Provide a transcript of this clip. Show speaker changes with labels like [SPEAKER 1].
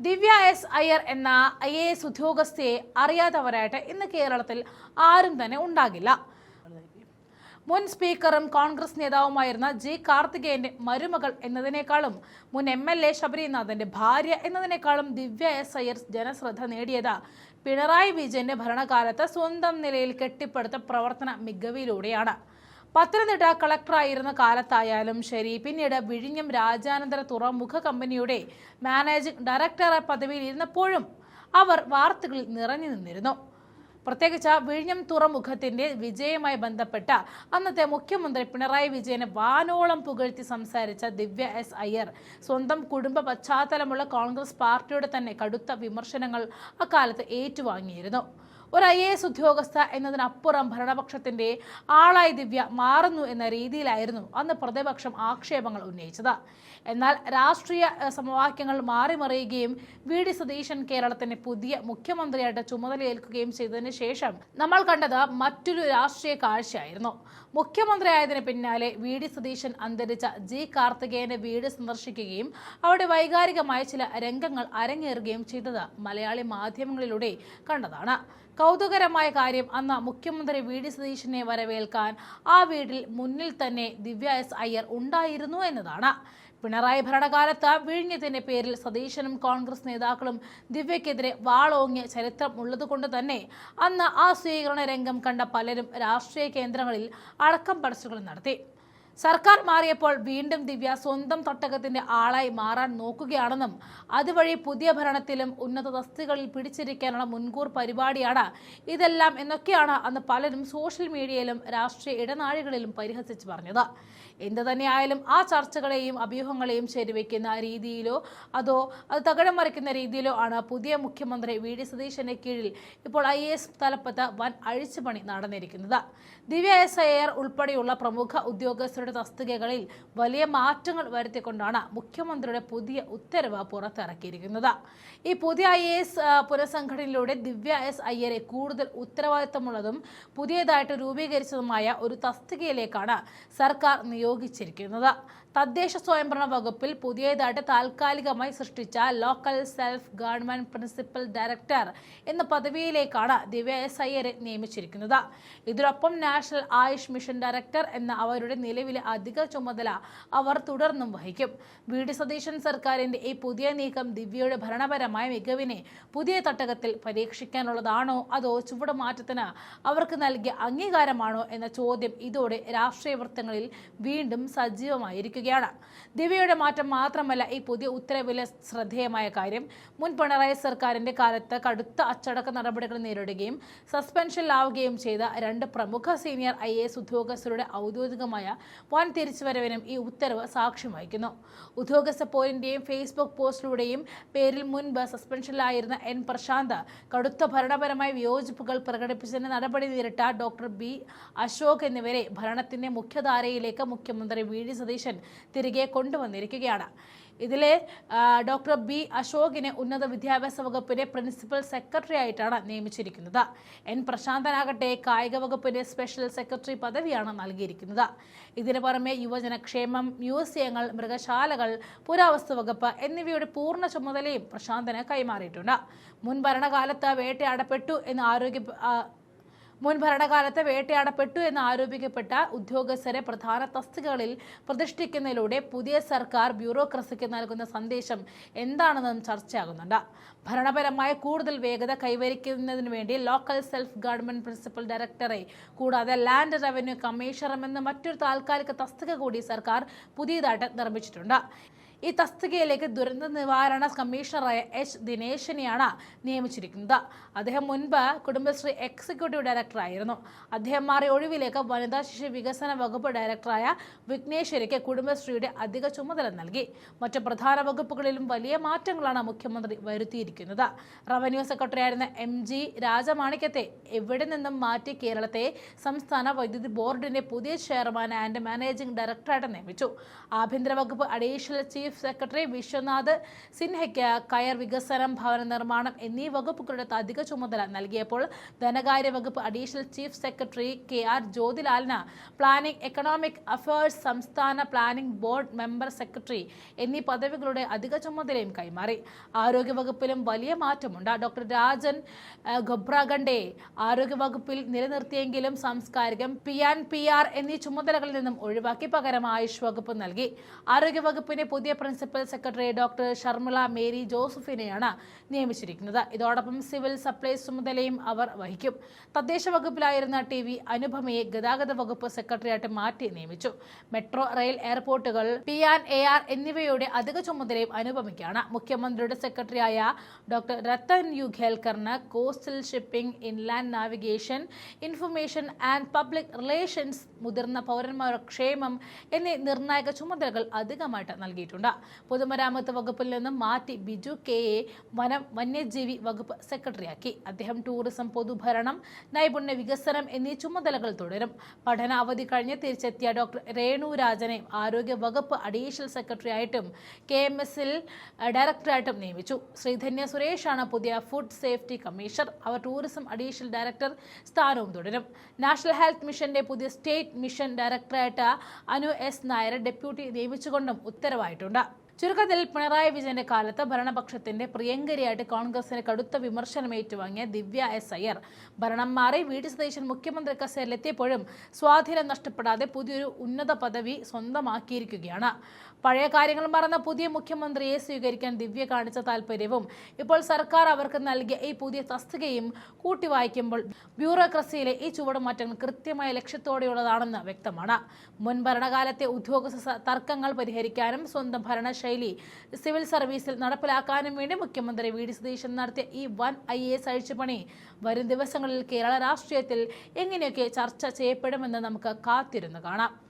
[SPEAKER 1] ദിവ്യ S Iyer എന്ന IAS ഉദ്യോഗസ്ഥയെ അറിയാത്തവരായിട്ട് ഇന്ന് കേരളത്തിൽ ആരും തന്നെ ഉണ്ടാകില്ല. മുൻ സ്പീക്കറും കോൺഗ്രസ് നേതാവുമായിരുന്ന G. കാർത്തികേയന്റെ മരുമകൾ എന്നതിനേക്കാളും മുൻ MLA ശബരിനാഥന്റെ ഭാര്യ എന്നതിനേക്കാളും ദിവ്യ എസ് അയ്യർ ജനശ്രദ്ധ നേടിയത് പിണറായി വിജയന്റെ ഭരണകാലത്ത് സ്വന്തം നിലയിൽ കെട്ടിപ്പടുത്ത പ്രവർത്തന മികവിലൂടെയാണ്. പത്തനംതിട്ട കളക്ടറായിരുന്ന കാലത്തായാലും ശരി, പിന്നീട് വിഴിഞ്ഞം രാജ്യാനന്തര തുറമുഖ കമ്പനിയുടെ മാനേജിംഗ് ഡയറക്ടർ പദവിയിൽ ഇരുന്നപ്പോഴും അവർ വാർത്തകളിൽ നിറഞ്ഞു നിന്നിരുന്നു. പ്രത്യേകിച്ച് വിഴിഞ്ഞം തുറമുഖത്തിന്റെ വിജയവുമായി ബന്ധപ്പെട്ട അന്നത്തെ മുഖ്യമന്ത്രി പിണറായി വിജയനെ വാനോളം പുകഴ്ത്തി സംസാരിച്ച ദിവ്യ എസ് അയ്യർ സ്വന്തം കുടുംബ പശ്ചാത്തലമുള്ള കോൺഗ്രസ് പാർട്ടിയുടെ തന്നെ കടുത്ത വിമർശനങ്ങൾ അക്കാലത്ത് ഏറ്റുവാങ്ങിയിരുന്നു. ഒരു IAS ഉദ്യോഗസ്ഥ എന്നതിനപ്പുറം ഭരണപക്ഷത്തിന്റെ ആളായി ദിവ്യ മാറുന്നു എന്ന രീതിയിലായിരുന്നു അന്ന് പ്രതിപക്ഷം ആക്ഷേപങ്ങൾ ഉന്നയിച്ചത്. എന്നാൽ രാഷ്ട്രീയ സമവാക്യങ്ങൾ മാറിമറിയുകയും VD സതീശൻ കേരളത്തിന്റെ പുതിയ മുഖ്യമന്ത്രിയായിട്ട് ചുമതലയേൽക്കുകയും ചെയ്തതിനു ശേഷം നമ്മൾ കണ്ടത് മറ്റൊരു രാഷ്ട്രീയ കാഴ്ചയായിരുന്നു. മുഖ്യമന്ത്രിയായതിനു പിന്നാലെ VD സതീശൻ അന്തരിച്ച G. കാർത്തികേയന്റെ വീട് സന്ദർശിക്കുകയും അവിടെ വൈകാരികമായ ചില രംഗങ്ങൾ അരങ്ങേറുകയും ചെയ്തത് മലയാളി മാധ്യമങ്ങളിലൂടെ കണ്ടതാണ്. കൗതുകരമായ കാര്യം, അന്ന് മുഖ്യമന്ത്രി VD സതീശനെ വരവേൽക്കാൻ ആ വീട്ടിൽ മുന്നിൽ തന്നെ ദിവ്യ എസ് അയ്യർ ഉണ്ടായിരുന്നു എന്നതാണ്. പിണറായി ഭരണകാലത്ത് വിഴിഞ്ഞത്തിന്റെ പേരിൽ സതീശനും കോൺഗ്രസ് നേതാക്കളും ദിവ്യക്കെതിരെ വാളോങ്ങിയ ചരിത്രം ഉള്ളതുകൊണ്ട് തന്നെ അന്ന് ആ സ്വീകരണ രംഗം കണ്ട പലരും രാഷ്ട്രീയ കേന്ദ്രങ്ങളിൽ അടക്കം പറച്ചിലുകൾ നടത്തി. സർക്കാർ മാറിയപ്പോൾ വീണ്ടും ദിവ്യ സ്വന്തം തട്ടകത്തിന്റെ ആളായി മാറാൻ നോക്കുകയാണെന്നും അതുവഴി പുതിയ ഭരണത്തിലും ഉന്നത തസ്തികകളിൽ പിടിച്ചിരിക്കാനുള്ള മുൻകൂർ പരിപാടിയാണ് ഇതെല്ലാം എന്നൊക്കെയാണ് അന്ന് പലരും സോഷ്യൽ മീഡിയയിലും രാഷ്ട്രീയ ഇടനാഴികളിലും പരിഹസിച്ച് പറഞ്ഞത്. എന്തു തന്നെയായാലും ആ ചർച്ചകളെയും അഭ്യൂഹങ്ങളെയും ശരിവെക്കുന്ന രീതിയിലോ അതോ അത് തകിടം മറിക്കുന്ന രീതിയിലോ ആണ് പുതിയ മുഖ്യമന്ത്രി VD സതീശന്റെ കീഴിൽ ഇപ്പോൾ IAS തലപ്പത്ത് വൻ അഴിച്ചുപണി നടന്നിരിക്കുന്നത്. ദിവ്യ എസ് അയ്യർ ഉൾപ്പെടെയുള്ള പ്രമുഖ ഉദ്യോഗസ്ഥരുടെ തസ്തികകളിൽ വലിയ മാറ്റങ്ങൾ വരുത്തിക്കൊണ്ടാണ് മുഖ്യമന്ത്രിയുടെ പുതിയ ഉത്തരവ് പുറത്തിറക്കിയിരിക്കുന്നത്. ഈ പുതിയ IAS പുനഃസംഘടനയിലൂടെ ദിവ്യ എസ് അയ്യരെ കൂടുതൽ ഉത്തരവാദിത്തമുള്ളതും പുതിയതായിട്ട് രൂപീകരിച്ചതുമായ ഒരു തസ്തികയിലേക്കാണ് സർക്കാർ നിയോഗിച്ചിരിക്കുന്നത്. തദ്ദേശ സ്വയംഭരണ വകുപ്പിൽ പുതിയതായിട്ട് താൽക്കാലികമായി സൃഷ്ടിച്ച local self government principal director എന്ന പദവിയിലേക്കാണ് ദിവ്യ എസ് അയ്യരെ നിയമിച്ചിരിക്കുന്നത്. ഇതിനൊപ്പം നാഷണൽ ആയുഷ് മിഷൻ ഡയറക്ടർ എന്ന അവരുടെ നിലവിലെ അധിക ചുമതല അവർ തുടർന്നും വഹിക്കും. VD സതീശൻ സർക്കാരിന്റെ ഈ പുതിയ നീക്കം ദിവ്യയുടെ ഭരണപരമായ മികവിനെ പുതിയ തട്ടകത്തിൽ പരീക്ഷിക്കാനുള്ളതാണോ അതോ ചുവടുമാറ്റത്തിന് അവർക്ക് നൽകിയ അംഗീകാരമാണോ എന്ന ചോദ്യം ഇതോടെ രാഷ്ട്രീയ വൃത്തങ്ങളിൽ വീണ്ടും സജീവമായിരിക്കുകയാണ്. ദിവ്യയുടെ മാറ്റം മാത്രമല്ല ഈ പുതിയ ഉത്തരവിലെ ശ്രദ്ധേയമായ കാര്യം, മുൻ പിണറായി സർക്കാരിന്റെ കാലത്ത് കടുത്ത അച്ചടക്ക നടപടികൾ നേരിടുകയും സസ്പെൻഷനിലാവുകയും ചെയ്ത രണ്ട് പ്രമുഖ സീനിയർ IAS ഉദ്യോഗസ്ഥരുടെ ഔദ്യോഗികമായ വൻ തിരിച്ചുവരവിനും ഈ ഉത്തരവ് സാക്ഷ്യം വഹിക്കുന്നു. ഉദ്യോഗസ്ഥ പോരിന്റെയും ഫേസ്ബുക്ക് പോസ്റ്റിലൂടെയും പേരിൽ മുൻപ് സസ്പെൻഷനിലായിരുന്ന N. പ്രശാന്ത് കടുത്ത ഭരണപരമായ വിയോജിപ്പുകൾ പ്രകടിപ്പിച്ചതിന് നടപടി നേരിട്ട ഡോക്ടർ B. അശോക് എന്നിവരെ ഭരണത്തിന്റെ മുഖ്യധാരയിലേക്ക് മുഖ്യമന്ത്രി VD സതീശൻ തിരികെ കൊണ്ടുവന്നിരിക്കുകയാണ്. ഇതിലെ ഡോക്ടർ B. അശോകിനെ ഉന്നത വിദ്യാഭ്യാസ വകുപ്പിന്റെ പ്രിൻസിപ്പൽ സെക്രട്ടറി ആയിട്ടാണ് നിയമിച്ചിരിക്കുന്നത്. N. പ്രശാന്തനാകട്ടെ കായിക വകുപ്പിന്റെ സ്പെഷ്യൽ സെക്രട്ടറി പദവിയാണ് നൽകിയിരിക്കുന്നത്. ഇതിനു പുറമെ യുവജനക്ഷേമം, മ്യൂസിയങ്ങൾ, മൃഗശാലകൾ, പുരാവസ്തു വകുപ്പ് എന്നിവയുടെ പൂർണ്ണ ചുമതലയും പ്രശാന്തന് കൈമാറിയിട്ടുണ്ട്. മുൻ ഭരണകാലത്ത് വേട്ടയാടപ്പെട്ടു എന്ന് ആരോപിക്കപ്പെട്ട ഉദ്യോഗസ്ഥരെ പ്രധാന തസ്തികകളിൽ പ്രതിഷ്ഠിക്കുന്നതിലൂടെ പുതിയ സർക്കാർ ബ്യൂറോക്രസിക്ക് നൽകുന്ന സന്ദേശം എന്താണെന്നും ചർച്ചയാകുന്നുണ്ട്. ഭരണപരമായ കൂടുതൽ വേഗത കൈവരിക്കുന്നതിന് വേണ്ടി ലോക്കൽ സെൽഫ് ഗവൺമെന്റ് പ്രിൻസിപ്പൽ ഡയറക്ടറെ കൂടാതെ ലാൻഡ് റവന്യൂ കമ്മീഷണർ എന്ന മറ്റൊരു താൽക്കാലിക തസ്തിക കൂടി സർക്കാർ പുതിയതായിട്ട് നിർമ്മിച്ചിട്ടുണ്ട്. ഈ തസ്തികയിലേക്ക് ദുരന്ത നിവാരണ കമ്മീഷണറായ H. ദിനേശിനെയാണ് നിയമിച്ചിരിക്കുന്നത്. അദ്ദേഹം മുൻപ് കുടുംബശ്രീ എക്സിക്യൂട്ടീവ് ഡയറക്ടർ ആയിരുന്നു. അദ്ദേഹം മാറിയ ഒഴിവിലേക്ക് വനിതാ ശിശു വികസന വകുപ്പ് ഡയറക്ടറായ വിഘ്നേശ്വരിക്ക് കുടുംബശ്രീയുടെ അധിക ചുമതല നൽകി. മറ്റു പ്രധാന വകുപ്പുകളിലും വലിയ മാറ്റങ്ങളാണ് മുഖ്യമന്ത്രി വരുത്തിയിരിക്കുന്നത്. റവന്യൂ സെക്രട്ടറിയായിരുന്ന MG രാജമാണിക്യത്തെ എവിടെ നിന്നും മാറ്റി കേരളത്തെ സംസ്ഥാന വൈദ്യുതി ബോർഡിന്റെ പുതിയ ചെയർമാൻ ആൻഡ് മാനേജിംഗ് ഡയറക്ടറായിട്ട് നിയമിച്ചു. ആഭ്യന്തര വകുപ്പ് additional chief chief secretary Vishwanath സിൻഹയ്ക്ക് കയർ വികസനം, ഭവന നിർമ്മാണം എന്നീ വകുപ്പുകളുടെ അധിക ചുമതല നൽകിയപ്പോൾ ധനകാര്യ വകുപ്പ് അഡീഷണൽ ചീഫ് സെക്രട്ടറി KR ജ്യോതിലാലിന് പ്ലാനിംഗ്, എക്കണോമിക് അഫയേഴ്സ്, സംസ്ഥാന പ്ലാനിംഗ് ബോർഡ് മെമ്പർ സെക്രട്ടറി എന്നീ പദവികളുടെ അധിക ചുമതലയും കൈമാറി. ആരോഗ്യവകുപ്പിലും വലിയ മാറ്റമുണ്ട്. ഡോക്ടർ രാജൻ ഖൊബ്രാഗണ്ഡെ ആരോഗ്യവകുപ്പിൽ നിലനിർത്തിയെങ്കിലും സാംസ്കാരികം, PR എന്നീ ചുമതലകളിൽ നിന്നും ഒഴിവാക്കി പകരം ആയുഷ് വകുപ്പ് നൽകി. ആരോഗ്യവകുപ്പിന്റെ പുതിയ principal secretary doctor Sharmila Mary ജോസഫിനെയാണ് നിയമിച്ചിരിക്കുന്നത്. ഇതോടൊപ്പം സിവിൽ സപ്ലൈസ് ചുമതലയും അവർ വഹിക്കും. തദ്ദേശ വകുപ്പിലായിരുന്ന TV അനുപമയെ ഗതാഗത വകുപ്പ് സെക്രട്ടറിയായിട്ട് മാറ്റി നിയമിച്ചു. മെട്രോ, റെയിൽ, എയർപോർട്ടുകൾ, P&AR എന്നിവയുടെ അധിക ചുമതലയും അനുപമയ്ക്കാണ്. മുഖ്യമന്ത്രിയുടെ സെക്രട്ടറിയായ ഡോക്ടർ രത്തൻ യു ഖേൽക്കറിന് coastal shipping, inland navigation, information and public relations, മുതിർന്ന പൗരന്മാരുടെ ക്ഷേമം എന്നീ നിർണായക ചുമതലകൾ അധികമായിട്ട് നൽകിയിട്ടുണ്ട്. പൊതുമരാമത്ത് വകുപ്പിൽ നിന്നും മാറ്റി ബിജു KA വനം, വന്യജീവി വകുപ്പ് സെക്രട്ടറിയാക്കി. അദ്ദേഹം ടൂറിസം, പൊതുഭരണം, നൈപുണ്യ വികസനം എന്നീ ചുമതലകൾ തുടരും. പഠന അവധി കഴിഞ്ഞ് തിരിച്ചെത്തിയ ഡോക്ടർ രേണു രാജനെ ആരോഗ്യ വകുപ്പ് അഡീഷണൽ സെക്രട്ടറി ആയിട്ടും KMSൽ ഡയറക്ടറായിട്ടും നിയമിച്ചു. ശ്രീധന്യ സുരേഷാണ് പുതിയ ഫുഡ് സേഫ്റ്റി കമ്മീഷണർ. അവർ ടൂറിസം അഡീഷണൽ ഡയറക്ടർ സ്ഥാനവും തുടരും. നാഷണൽ ഹെൽത്ത് മിഷന്റെ പുതിയ സ്റ്റേറ്റ് മിഷൻ ഡയറക്ടറായിട്ട് അനു S നായരെ ഡെപ്യൂട്ടി നിയമിച്ചുകൊണ്ടും ഉത്തരവായിട്ടുണ്ട്. ചുരുക്കത്തിൽ പിണറായി വിജയന്റെ കാലത്ത് ഭരണപക്ഷത്തിന്റെ പ്രിയങ്കരിയായിട്ട് കോൺഗ്രസിന് കടുത്ത വിമർശനം ഏറ്റുവാങ്ങിയ ദിവ്യ S അയ്യർ ഭരണം മാറി VD സതീശൻ മുഖ്യമന്ത്രി കസേരയിലെത്തിയപ്പോഴും സ്വാധീനം നഷ്ടപ്പെടാതെ പുതിയൊരു ഉന്നത പദവി സ്വന്തമാക്കിയിരിക്കുകയാണ്. പഴയ കാര്യങ്ങൾ മറന്ന പുതിയ മുഖ്യമന്ത്രിയെ സ്വീകരിക്കാൻ ദിവ്യ കാണിച്ച താല്പര്യവും ഇപ്പോൾ സർക്കാർ അവർക്ക് നൽകിയ ഈ പുതിയ തസ്തികയും കൂട്ടി വായിക്കുമ്പോൾ ബ്യൂറോക്രസിയിലെ ഈ ചുവടുമാറ്റങ്ങൾ കൃത്യമായ ലക്ഷ്യത്തോടെയുള്ളതാണെന്ന് വ്യക്തമാണ്. മുൻ ഭരണകാലത്തെ ഉദ്യോഗസ്ഥ തർക്കങ്ങൾ പരിഹരിക്കാനും സ്വന്തം ഭരണശൈലി സിവിൽ സർവീസിൽ നടപ്പിലാക്കാനും വേണ്ടി മുഖ്യമന്ത്രി VD സതീശൻ നടത്തിയ ഈ വൻ IAS അഴിച്ചുപണി വരും ദിവസങ്ങളിൽ കേരള രാഷ്ട്രീയത്തിൽ എങ്ങനെയൊക്കെ ചർച്ച ചെയ്യപ്പെടുമെന്ന് നമുക്ക് കാത്തിരുന്ന് കാണാം.